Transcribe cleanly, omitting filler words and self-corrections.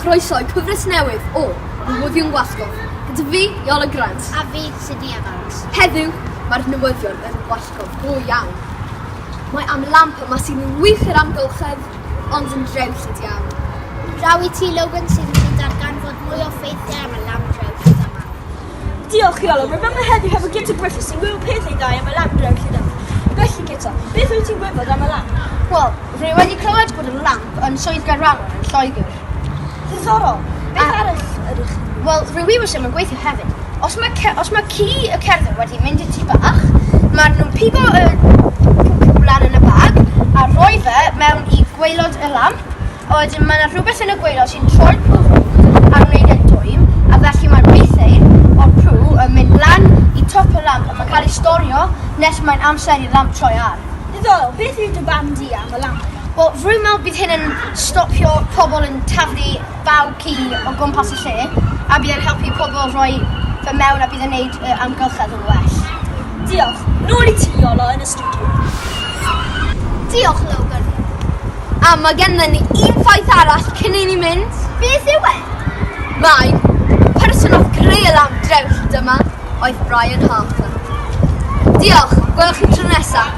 chroeso i cyfres newydd o Newyddion Gwasgof. Gyda fi, Iola Grant. A fi, Sydney Evans. Heddiw, mae'r newyddion yn wasgof go iawn. Mae am lamp yma sy'n wych i'r amgylchedd, ond yn drewllyd iawn. Draw i ti, Logan, sydd wedi darganfod mwy o ffeithiau am y lamp drewllyd yma. Diolch, Iola. Rwy'n meddwl heddiw hefo Gita Griffiths sy'n gwybod pethau da am y lamp drewllyd yma. Felly, Gita, beth wyt ti'n gwybod am y lamp? Wel, rwy wedi clywed bod y lamp yn swydd Gaernarfon yn Lloegr. Ddiddorol. Beth arall ydych? Wel, rwy wybod sy'n gweithio hefyd. Os mae ci y cerdded wedi mynd i'r tŷ bach, maen nhw'n pigo y cwblan yn y bag a rhoi fe mewn i gwaelod y lamp. A wedyn mae yna rhywbeth yn y gwaelod sy'n troi'r pŵ a wneud e'n dwym, a felly mae'r weithiau o'r pŵ yn mynd lan i top y lamp a mae'n cael ei storio nes mae'n amser i'r lamp troi ar. Ddiddorol. Beth yw dy bam di am y lamp? Wel, rwy'n meddwl bydd hyn yn stopio pobl yn taflu baw ci o gwmpas y lle, a bydd e'n helpu pobl rhoi fe mewn a bydd e'n neud amgylchedd yn well. Diolch. Nôl i ti, Iola, yn y studio. Diolch, Logan. A mae gennym ni un ffaith arall cyn i ni mynd. Beth yw e? Mae person oedd creu y lamp drewllyd yma oedd Brian Harper. Diolch, gwelwch chi tro nesaf.